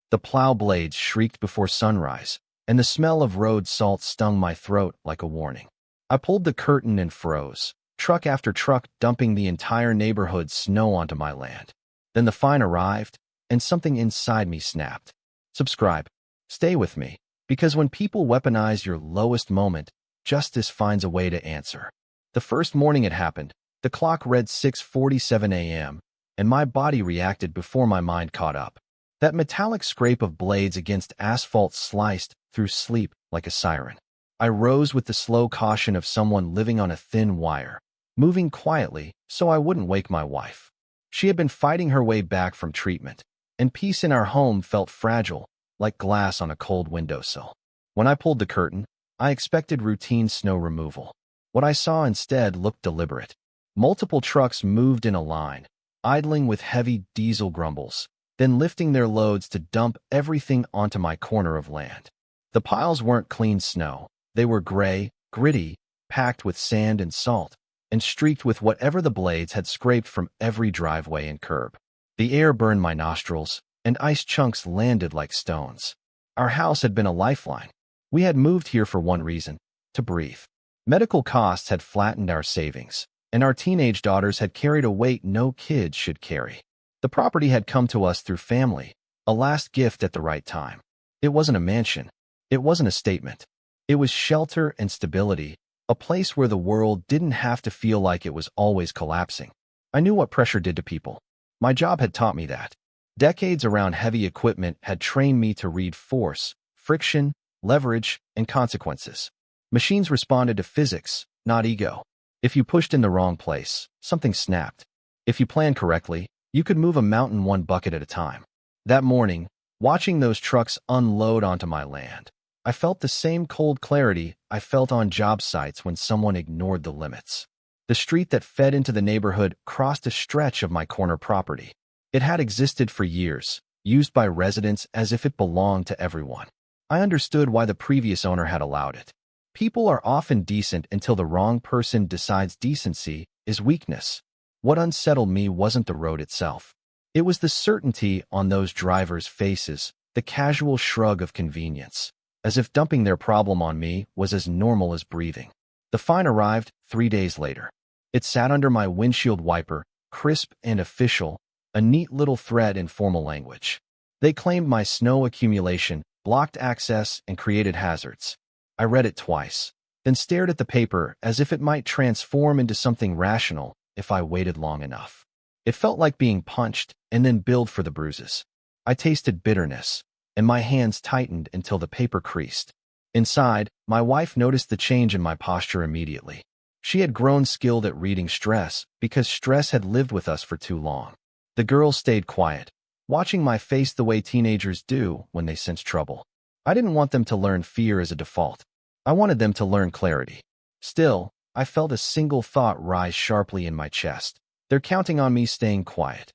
The plow blades shrieked before sunrise, and the smell of road salt stung my throat like a warning. I pulled the curtain and froze, truck after truck dumping the entire neighborhood's snow onto my land. Then the fine arrived, and something inside me snapped. Subscribe. Stay with me, because when people weaponize your lowest moment, justice finds a way to answer. The first morning it happened, the clock read 6:47 a.m., and my body reacted before my mind caught up. That metallic scrape of blades against asphalt sliced through sleep like a siren. I rose with the slow caution of someone living on a thin wire, moving quietly so I wouldn't wake my wife. She had been fighting her way back from treatment, and peace in our home felt fragile, like glass on a cold windowsill. When I pulled the curtain, I expected routine snow removal. What I saw instead looked deliberate. Multiple trucks moved in a line, idling with heavy diesel grumbles, then lifting their loads to dump everything onto my corner of land. The piles weren't clean snow. They were gray, gritty, packed with sand and salt, and streaked with whatever the blades had scraped from every driveway and curb. The air burned my nostrils, and ice chunks landed like stones. Our house had been a lifeline. We had moved here for one reason: to breathe. Medical costs had flattened our savings, and our teenage daughters had carried a weight no kids should carry. The property had come to us through family, a last gift at the right time. It wasn't a mansion. It wasn't a statement. It was shelter and stability, a place where the world didn't have to feel like it was always collapsing. I knew what pressure did to people. My job had taught me that. Decades around heavy equipment had trained me to read force, friction, leverage, and consequences. Machines responded to physics, not ego. If you pushed in the wrong place, something snapped. If you planned correctly, you could move a mountain one bucket at a time. That morning, watching those trucks unload onto my land, I felt the same cold clarity I felt on job sites when someone ignored the limits. The street that fed into the neighborhood crossed a stretch of my corner property. It had existed for years, used by residents as if it belonged to everyone. I understood why the previous owner had allowed it. People are often decent until the wrong person decides decency is weakness. What unsettled me wasn't the road itself. It was the certainty on those drivers' faces, the casual shrug of convenience, as if dumping their problem on me was as normal as breathing. The fine arrived 3 days later. It sat under my windshield wiper, crisp and official, a neat little thread in formal language. They claimed my snow accumulation, blocked access, and created hazards. I read it twice, then stared at the paper as if it might transform into something rational if I waited long enough. It felt like being punched and then billed for the bruises. I tasted bitterness, and my hands tightened until the paper creased. Inside, my wife noticed the change in my posture immediately. She had grown skilled at reading stress because stress had lived with us for too long. The girls stayed quiet, watching my face the way teenagers do when they sense trouble. I didn't want them to learn fear as a default. I wanted them to learn clarity. Still, I felt a single thought rise sharply in my chest. They're counting on me staying quiet.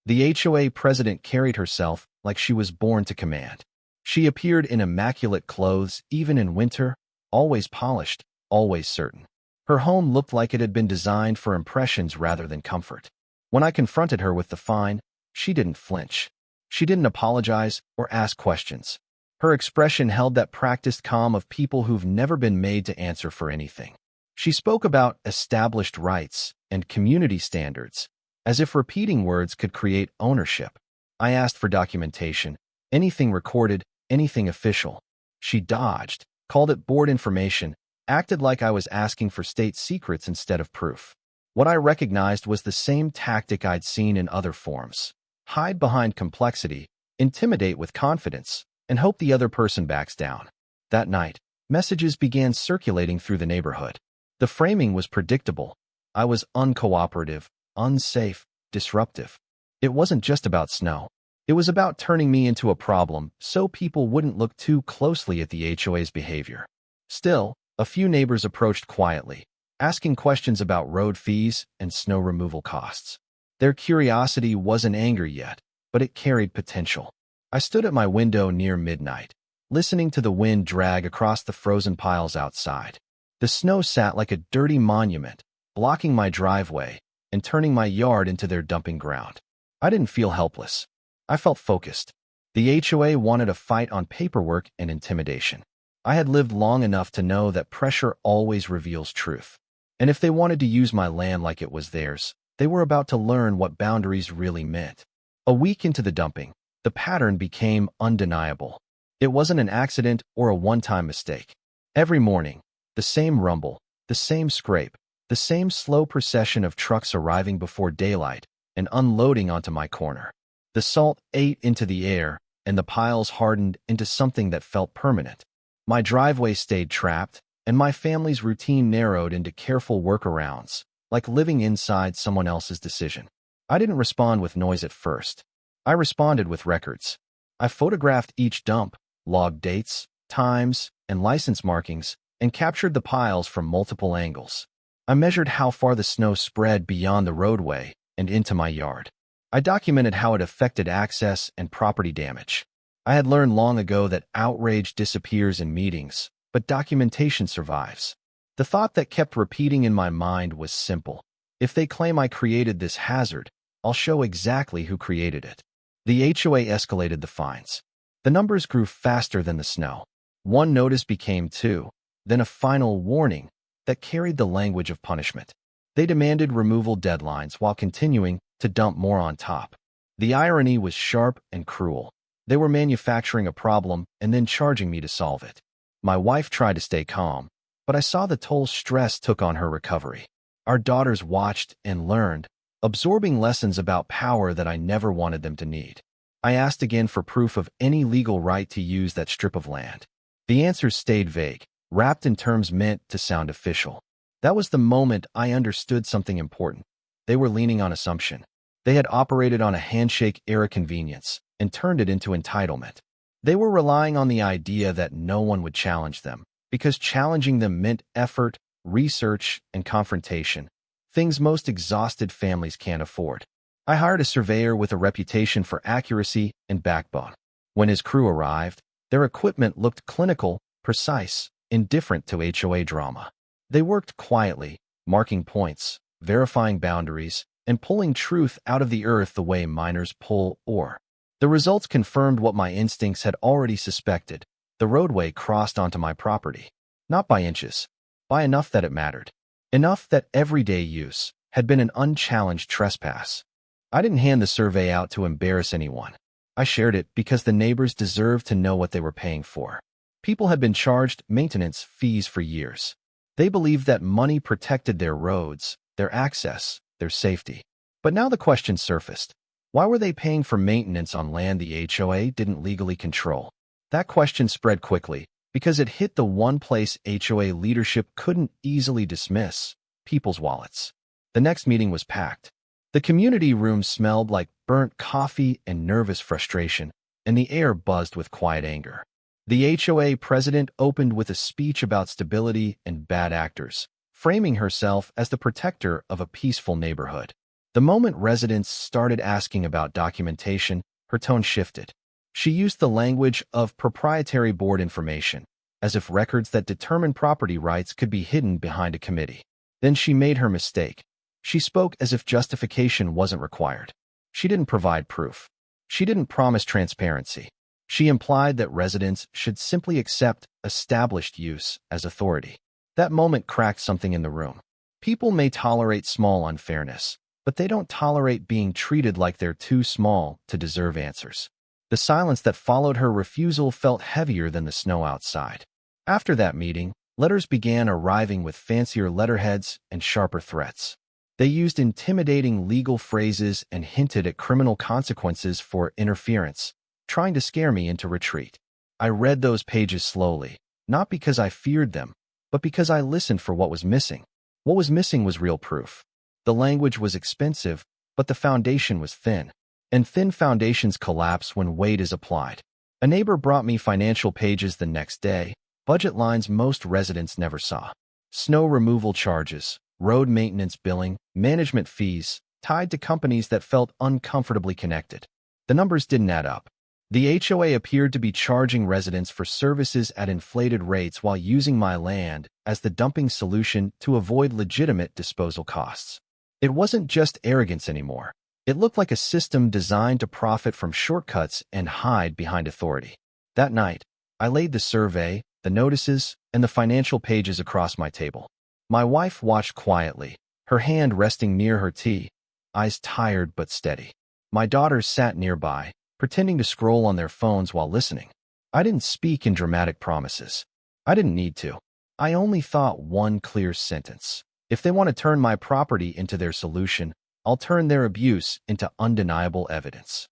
The HOA president carried herself like she was born to command. She appeared in immaculate clothes, even in winter, always polished, always certain. Her home looked like it had been designed for impressions rather than comfort. When I confronted her with the fine, she didn't flinch. She didn't apologize or ask questions. Her expression held that practiced calm of people who've never been made to answer for anything. She spoke about established rights and community standards, as if repeating words could create ownership. I asked for documentation, anything recorded, anything official. She dodged, called it board information, acted like I was asking for state secrets instead of proof. What I recognized was the same tactic I'd seen in other forms. Hide behind complexity, intimidate with confidence, and hope the other person backs down. That night, messages began circulating through the neighborhood. The framing was predictable. I was uncooperative, unsafe, disruptive. It wasn't just about snow. It was about turning me into a problem so people wouldn't look too closely at the HOA's behavior. Still, a few neighbors approached quietly, asking questions about road fees and snow removal costs. Their curiosity wasn't anger yet, but it carried potential. I stood at my window near midnight, listening to the wind drag across the frozen piles outside. The snow sat like a dirty monument, blocking my driveway and turning my yard into their dumping ground. I didn't feel helpless. I felt focused. The HOA wanted a fight on paperwork and intimidation. I had lived long enough to know that pressure always reveals truth. And if they wanted to use my land like it was theirs, they were about to learn what boundaries really meant. A week into the dumping, the pattern became undeniable. It wasn't an accident or a one-time mistake. Every morning, the same rumble, the same scrape, the same slow procession of trucks arriving before daylight and unloading onto my corner. The salt ate into the air, and the piles hardened into something that felt permanent. My driveway stayed trapped, and my family's routine narrowed into careful workarounds, like living inside someone else's decision. I didn't respond with noise at first. I responded with records. I photographed each dump, logged dates, times, and license markings, and captured the piles from multiple angles. I measured how far the snow spread beyond the roadway and into my yard. I documented how it affected access and property damage. I had learned long ago that outrage disappears in meetings, but documentation survives. The thought that kept repeating in my mind was simple. If they claim I created this hazard, I'll show exactly who created it. The HOA escalated the fines. The numbers grew faster than the snow. One notice became two, then a final warning that carried the language of punishment. They demanded removal deadlines while continuing to dump more on top. The irony was sharp and cruel. They were manufacturing a problem and then charging me to solve it. My wife tried to stay calm, but I saw the toll stress took on her recovery. Our daughters watched and learned, absorbing lessons about power that I never wanted them to need. I asked again for proof of any legal right to use that strip of land. The answers stayed vague, wrapped in terms meant to sound official. That was the moment I understood something important. They were leaning on assumption. They had operated on a handshake-era convenience and turned it into entitlement. They were relying on the idea that no one would challenge them, because challenging them meant effort, research, and confrontation, things most exhausted families can't afford. I hired a surveyor with a reputation for accuracy and backbone. When his crew arrived, their equipment looked clinical, precise, indifferent to HOA drama. They worked quietly, marking points, verifying boundaries, and pulling truth out of the earth the way miners pull ore. The results confirmed what my instincts had already suspected. The roadway crossed onto my property. Not by inches, by enough that it mattered. Enough that everyday use had been an unchallenged trespass. I didn't hand the survey out to embarrass anyone. I shared it because the neighbors deserved to know what they were paying for. People had been charged maintenance fees for years. They believed that money protected their roads, their access, their safety. But now the question surfaced. Why were they paying for maintenance on land the HOA didn't legally control? That question spread quickly because it hit the one place HOA leadership couldn't easily dismiss: people's wallets. The next meeting was packed. The community room smelled like burnt coffee and nervous frustration, and the air buzzed with quiet anger. The HOA president opened with a speech about stability and bad actors, framing herself as the protector of a peaceful neighborhood. The moment residents started asking about documentation, her tone shifted. She used the language of proprietary board information, as if records that determine property rights could be hidden behind a committee. Then she made her mistake. She spoke as if justification wasn't required. She didn't provide proof. She didn't promise transparency. She implied that residents should simply accept established use as authority. That moment cracked something in the room. People may tolerate small unfairness, but they don't tolerate being treated like they're too small to deserve answers. The silence that followed her refusal felt heavier than the snow outside. After that meeting, letters began arriving with fancier letterheads and sharper threats. They used intimidating legal phrases and hinted at criminal consequences for interference, trying to scare me into retreat. I read those pages slowly, not because I feared them, but because I listened for what was missing. What was missing was real proof. The language was expensive, but the foundation was thin. And thin foundations collapse when weight is applied. A neighbor brought me financial pages the next day, budget lines most residents never saw. Snow removal charges, road maintenance billing, management fees, tied to companies that felt uncomfortably connected. The numbers didn't add up. The HOA appeared to be charging residents for services at inflated rates while using my land as the dumping solution to avoid legitimate disposal costs. It wasn't just arrogance anymore. It looked like a system designed to profit from shortcuts and hide behind authority. That night, I laid the survey, the notices, and the financial pages across my table. My wife watched quietly, her hand resting near her tea, eyes tired but steady. My daughters sat nearby, pretending to scroll on their phones while listening. I didn't speak in dramatic promises. I didn't need to. I only thought one clear sentence. If they want to turn my property into their solution, I'll turn their abuse into undeniable evidence.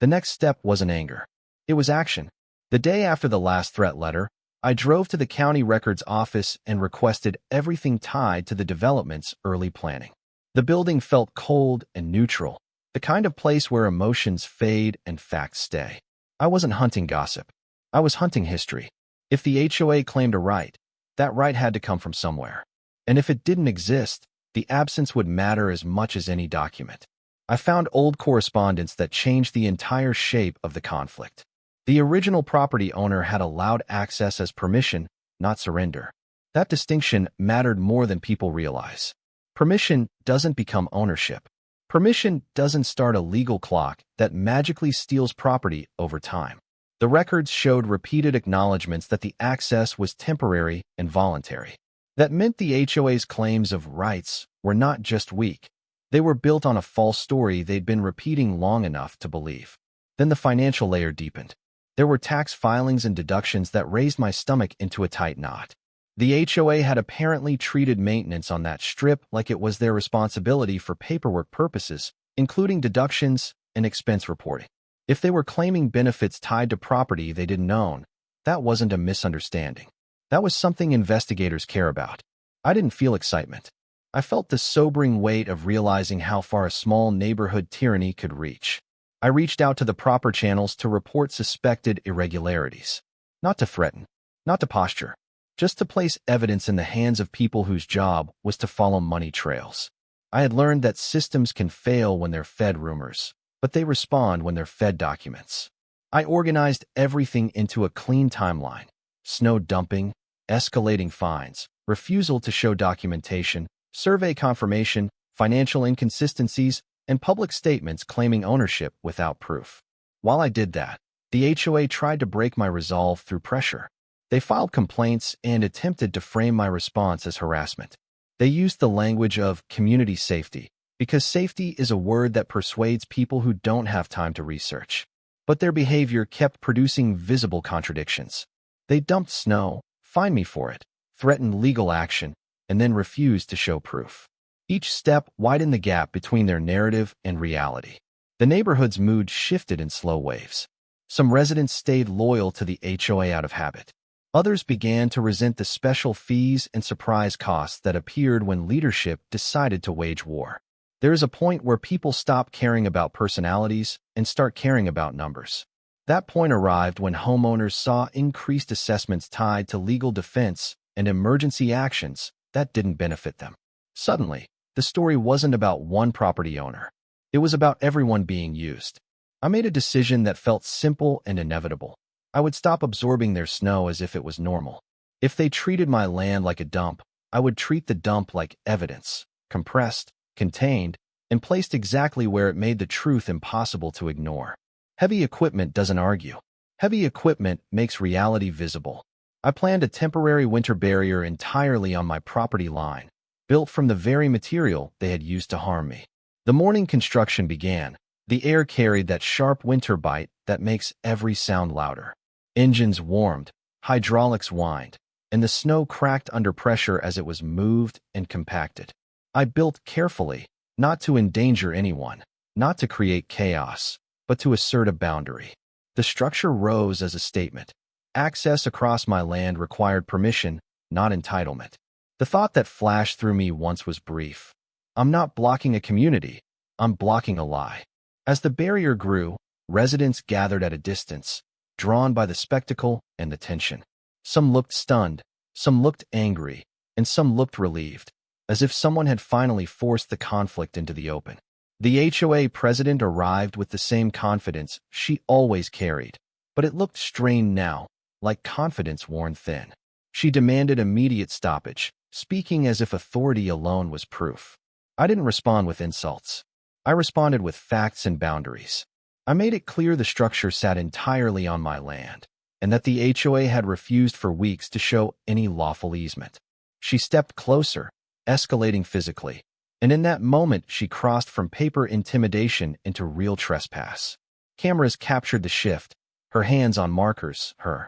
The next step wasn't anger. It was action. The day after the last threat letter, I drove to the county records office and requested everything tied to the development's early planning. The building felt cold and neutral, the kind of place where emotions fade and facts stay. I wasn't hunting gossip. I was hunting history. If the HOA claimed a right, that right had to come from somewhere. And if it didn't exist, the absence would matter as much as any document. I found old correspondence that changed the entire shape of the conflict. The original property owner had allowed access as permission, not surrender. That distinction mattered more than people realize. Permission doesn't become ownership. Permission doesn't start a legal clock that magically steals property over time. The records showed repeated acknowledgments that the access was temporary and voluntary. That meant the HOA's claims of rights were not just weak. They were built on a false story they'd been repeating long enough to believe. Then the financial layer deepened. There were tax filings and deductions that raised my stomach into a tight knot. The HOA had apparently treated maintenance on that strip like it was their responsibility for paperwork purposes, including deductions and expense reporting. If they were claiming benefits tied to property they didn't own, that wasn't a misunderstanding. That was something investigators care about. I didn't feel excitement. I felt the sobering weight of realizing how far a small neighborhood tyranny could reach. I reached out to the proper channels to report suspected irregularities. Not to threaten, not to posture, just to place evidence in the hands of people whose job was to follow money trails. I had learned that systems can fail when they're fed rumors, but they respond when they're fed documents. I organized everything into a clean timeline: snow dumping, escalating fines, refusal to show documentation, survey confirmation, financial inconsistencies, and public statements claiming ownership without proof. While I did that, the HOA tried to break my resolve through pressure. They filed complaints and attempted to frame my response as harassment. They used the language of community safety, because safety is a word that persuades people who don't have time to research. But their behavior kept producing visible contradictions. They dumped snow, fined me for it, threatened legal action, and then refused to show proof. Each step widened the gap between their narrative and reality. The neighborhood's mood shifted in slow waves. Some residents stayed loyal to the HOA out of habit. Others began to resent the special fees and surprise costs that appeared when leadership decided to wage war. There is a point where people stop caring about personalities and start caring about numbers. That point arrived when homeowners saw increased assessments tied to legal defense and emergency actions that didn't benefit them. Suddenly, the story wasn't about one property owner. It was about everyone being used. I made a decision that felt simple and inevitable. I would stop absorbing their snow as if it was normal. If they treated my land like a dump, I would treat the dump like evidence, compressed, contained, and placed exactly where it made the truth impossible to ignore. Heavy equipment doesn't argue. Heavy equipment makes reality visible. I planned a temporary winter barrier entirely on my property line, built from the very material they had used to harm me. The morning construction began. The air carried that sharp winter bite that makes every sound louder. Engines warmed, hydraulics whined, and the snow cracked under pressure as it was moved and compacted. I built carefully, not to endanger anyone, not to create chaos, but to assert a boundary. The structure rose as a statement. Access across my land required permission, not entitlement. The thought that flashed through me once was brief. I'm not blocking a community, I'm blocking a lie. As the barrier grew, residents gathered at a distance, drawn by the spectacle and the tension. Some looked stunned, some looked angry, and some looked relieved, as if someone had finally forced the conflict into the open. The HOA president arrived with the same confidence she always carried, but it looked strained now, like confidence worn thin. She demanded immediate stoppage, speaking as if authority alone was proof. I didn't respond with insults. I responded with facts and boundaries. I made it clear the structure sat entirely on my land, and that the HOA had refused for weeks to show any lawful easement. She stepped closer, escalating physically, and in that moment she crossed from paper intimidation into real trespass. Cameras captured the shift, her hands on markers, her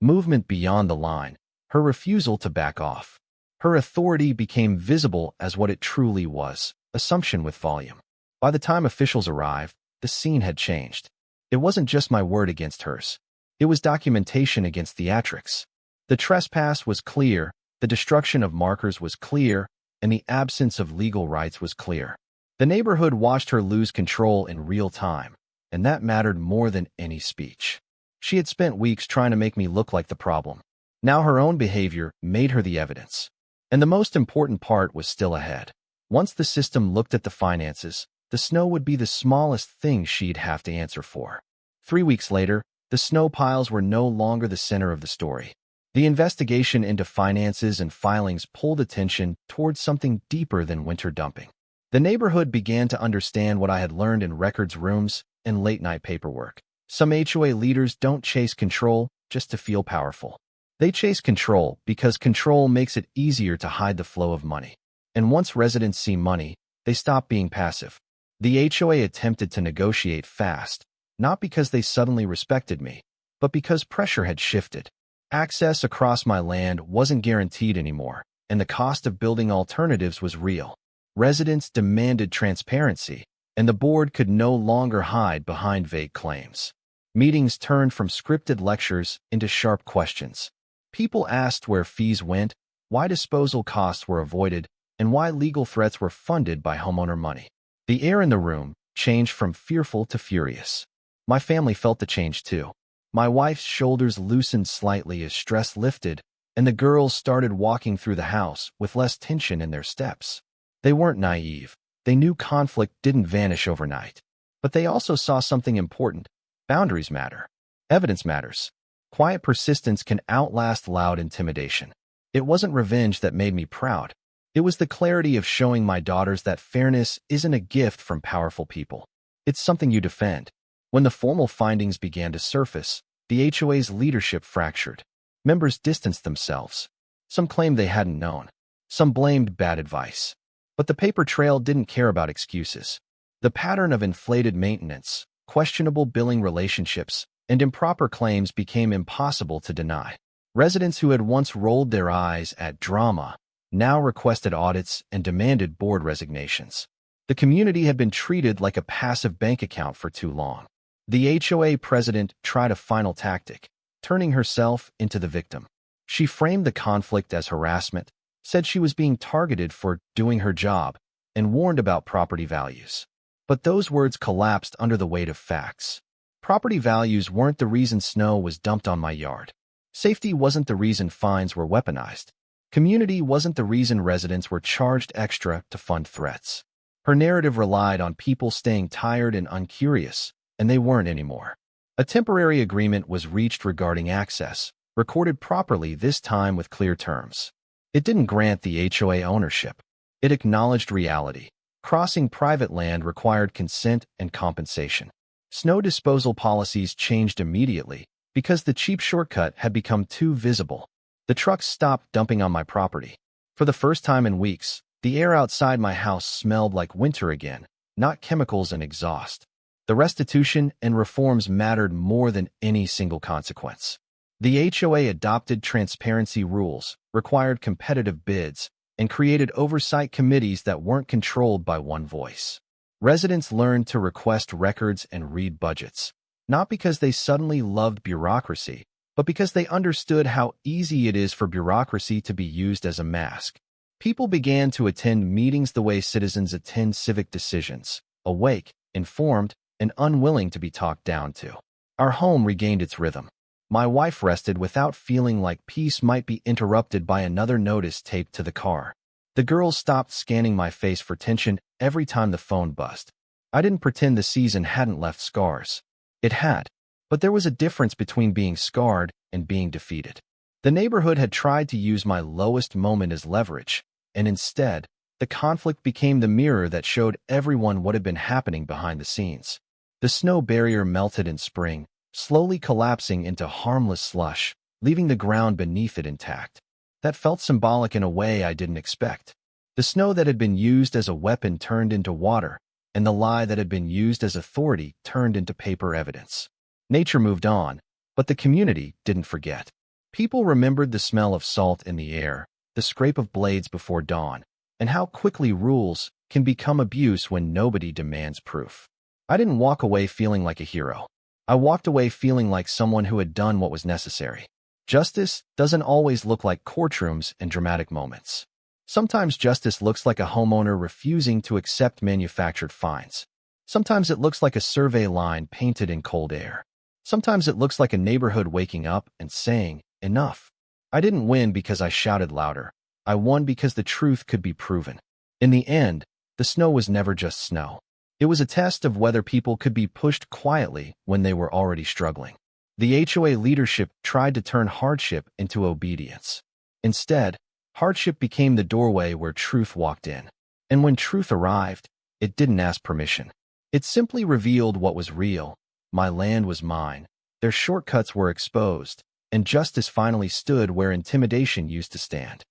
movement beyond the line, her refusal to back off. Her authority became visible as what it truly was, assumption with volume. By the time officials arrived, the scene had changed. It wasn't just my word against hers. It was documentation against theatrics. The trespass was clear, the destruction of markers was clear, and the absence of legal rights was clear. The neighborhood watched her lose control in real time, and that mattered more than any speech. She had spent weeks trying to make me look like the problem. Now her own behavior made her the evidence. And the most important part was still ahead. Once the system looked at the finances, the snow would be the smallest thing she'd have to answer for. 3 weeks later, the snow piles were no longer the center of the story. The investigation into finances and filings pulled attention towards something deeper than winter dumping. The neighborhood began to understand what I had learned in records rooms and late-night paperwork. Some HOA leaders don't chase control just to feel powerful. They chase control because control makes it easier to hide the flow of money. And once residents see money, they stop being passive. The HOA attempted to negotiate fast, not because they suddenly respected me, but because pressure had shifted. Access across my land wasn't guaranteed anymore, and the cost of building alternatives was real. Residents demanded transparency, and the board could no longer hide behind vague claims. Meetings turned from scripted lectures into sharp questions. People asked where fees went, why disposal costs were avoided, and why legal threats were funded by homeowner money. The air in the room changed from fearful to furious. My family felt the change too. My wife's shoulders loosened slightly as stress lifted, and the girls started walking through the house with less tension in their steps. They weren't naive. They knew conflict didn't vanish overnight. But they also saw something important. Boundaries matter. Evidence matters. Quiet persistence can outlast loud intimidation. It wasn't revenge that made me proud. It was the clarity of showing my daughters that fairness isn't a gift from powerful people. It's something you defend. When the formal findings began to surface, the HOA's leadership fractured. Members distanced themselves. Some claimed they hadn't known. Some blamed bad advice. But the paper trail didn't care about excuses. The pattern of inflated maintenance, questionable billing relationships, and improper claims became impossible to deny. Residents who had once rolled their eyes at drama now requested audits and demanded board resignations. The community had been treated like a passive bank account for too long. The HOA president tried a final tactic, turning herself into the victim. She framed the conflict as harassment, said she was being targeted for doing her job, and warned about property values. But those words collapsed under the weight of facts. Property values weren't the reason snow was dumped on my yard. Safety wasn't the reason fines were weaponized. Community wasn't the reason residents were charged extra to fund threats. Her narrative relied on people staying tired and uncurious, and they weren't anymore. A temporary agreement was reached regarding access, recorded properly this time with clear terms. It didn't grant the HOA ownership. It acknowledged reality. Crossing private land required consent and compensation. Snow disposal policies changed immediately because the cheap shortcut had become too visible. The trucks stopped dumping on my property. For the first time in weeks, the air outside my house smelled like winter again, not chemicals and exhaust. The restitution and reforms mattered more than any single consequence. The HOA adopted transparency rules, required competitive bids, and created oversight committees that weren't controlled by one voice. Residents learned to request records and read budgets, not because they suddenly loved bureaucracy, but because they understood how easy it is for bureaucracy to be used as a mask. People began to attend meetings the way citizens attend civic decisions, awake, informed, and unwilling to be talked down to. Our home regained its rhythm. My wife rested without feeling like peace might be interrupted by another notice taped to the car. The girls stopped scanning my face for tension every time the phone buzzed. I didn't pretend the season hadn't left scars. It had. But there was a difference between being scarred and being defeated. The neighborhood had tried to use my lowest moment as leverage, and instead, The conflict became the mirror that showed everyone what had been happening behind the scenes. The snow barrier melted in spring, slowly collapsing into harmless slush, leaving the ground beneath it intact. That felt symbolic in a way I didn't expect. The snow that had been used as a weapon turned into water, and the lie that had been used as authority turned into paper evidence. Nature moved on, but the community didn't forget. People remembered the smell of salt in the air, the scrape of blades before dawn, and how quickly rules can become abuse when nobody demands proof. I didn't walk away feeling like a hero. I walked away feeling like someone who had done what was necessary. Justice doesn't always look like courtrooms and dramatic moments. Sometimes justice looks like a homeowner refusing to accept manufactured fines. Sometimes it looks like a survey line painted in cold air. Sometimes it looks like a neighborhood waking up and saying, "Enough." I didn't win because I shouted louder. I won because the truth could be proven. In the end, the snow was never just snow. It was a test of whether people could be pushed quietly when they were already struggling. The HOA leadership tried to turn hardship into obedience. Instead, hardship became the doorway where truth walked in. And when truth arrived, it didn't ask permission. It simply revealed what was real. My land was mine. Their shortcuts were exposed, and justice finally stood where intimidation used to stand.